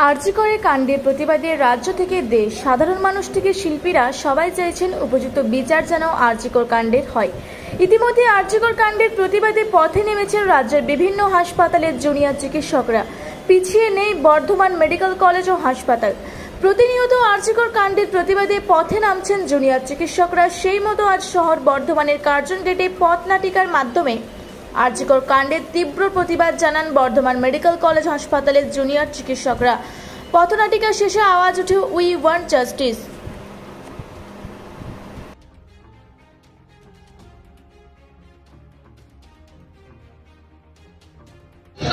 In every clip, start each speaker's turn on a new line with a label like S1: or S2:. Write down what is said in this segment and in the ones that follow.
S1: আরজি করে কাণ্ডের প্রতিবাদে রাজ্য থেকে দেশ, সাধারণ মানুষ থেকে শিল্পীরা সবাই চাইছেন উপযুক্ত বিচার যেন আরজি কর কাণ্ডের হয়। ইতিমধ্যে আরজি কর কাণ্ডের প্রতিবাদে পথে নেমেছেন রাজ্যের বিভিন্ন হাসপাতালের জুনিয়র চিকিৎসকরা। পিছিয়ে নেই বর্ধমান মেডিকেল কলেজ ও হাসপাতাল। প্রতিনিয়ত আরজি কর কাণ্ডের প্রতিবাদে পথে নামছেন জুনিয়র চিকিৎসকরা। সেই মতো আজ শহর বর্ধমানের কার্জন গেটে পথ নাটিকার মাধ্যমে আরজি কর কাণ্ডের তীব্র প্রতিবাদ জানান বর্ধমান মেডিকেল কলেজ হাসপাতালের জুনিয়র চিকিৎসকরা। পথনাটিকা শেষে আওয়াজ ওঠে, উই ওয়ান্ট জাস্টিস।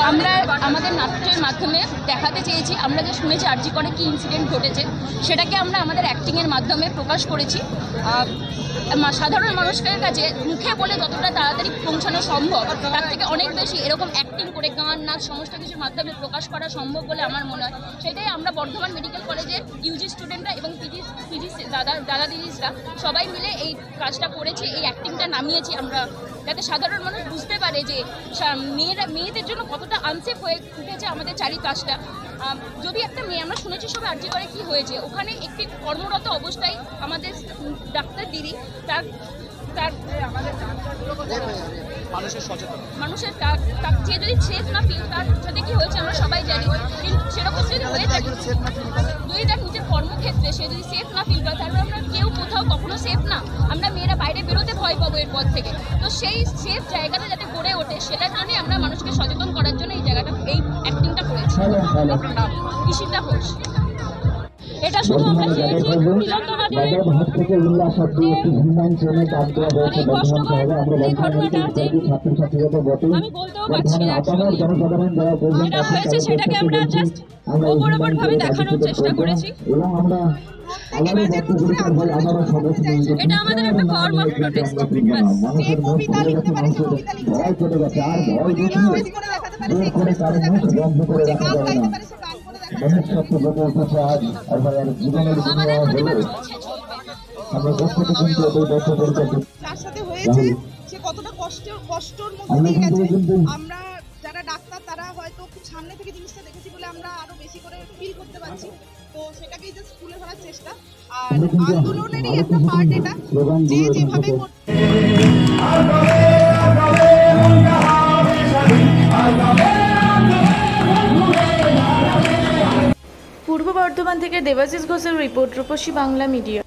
S2: আমরা আমাদের নাটকের মাধ্যমে দেখাতে চেয়েছি, আমরা যে শুনেছি আরজি করে কি ইনসিডেন্ট ঘটেছে সেটাকে আমরা আমাদের অ্যাক্টিংয়ের মাধ্যমে প্রকাশ করেছি। সাধারণ মানুষের কাছে মুখে বলে যতটা তাড়াতাড়ি পৌঁছানো সম্ভব তার থেকে অনেক বেশি এরকম অ্যাক্টিং করে গান নাচ সমস্ত কিছুর মাধ্যমে প্রকাশ করা সম্ভব বলে আমার মনে হয়। সেটাই আমরা বর্ধমান মেডিকেল কলেজের ইউজি স্টুডেন্টরা এবং পিজি দাদা দিদিরা সবাই মিলে এই কাজটা করেছি, এই অ্যাক্টিংটা নামিয়েছি আমরা, যাতে সাধারণ মানুষ বুঝতে পারে যে মেয়েদের জন্য কতটা আনসেফ হয়ে উঠেছে আমাদের চারিপাশটা। যদি একটা মেয়ে, আমরা শুনেছি সবাই আরজি করে কি হয়েছে, ওখানে একটি কর্মরত অবস্থায় আমাদের ডাক্তার দিদি মানুষের যে যদি সেফ না ফিল, তার সাথে কি হয়েছে আমরা সবাই জানি। কিন্তু সেরকম যদি হয়ে থাকে, যদি তার নিজের কর্মক্ষেত্রে সে যদি সেফ না ফিল করে, তারপরে আমরা কেউ কোথাও কখনো সেফ না, আমরা মেয়েরা বাইরে বেরোতে ভয় পাবো এরপর থেকে। তো সেই সেফ জায়গাটা যাতে গড়ে ওঠে সেটার কারণে আমরা মানুষকে সচেতন করার জন্য এই জায়গাটা, এই অ্যাক্টিংটা করেছি। ঈশিতা ঘোষ। এটা শুধু আমরা চেয়েছি আমি বলতেও পারছি না, যেটা হয়েছে সেটাকে আমরা জাস্ট ওপর দেখানোর চেষ্টা করেছি। এটা আমাদের একটা ফর্ম অফ প্রোটেস্ট।
S3: তার সাথে হয়েছে সে কতটা কষ্টর মধ্যে দিয়ে গেছে। আমরা যারা ডাক্তার তারা হয়তো খুব সামনে থেকে জিনিসটা দেখেছি বলে আমরা আরো বেশি করে ফিল করতে পারছি। তো সেটাকেই জাস্ট তুলে ধরার চেষ্টা, আর আন্দোলনেরই একটা পার্ট এটা, যে যেভাবে
S1: পূর্ব বর্ধমান থেকে দেবাশিস ঘোষের রিপোর্ট, রূপসী বাংলা মিডিয়া।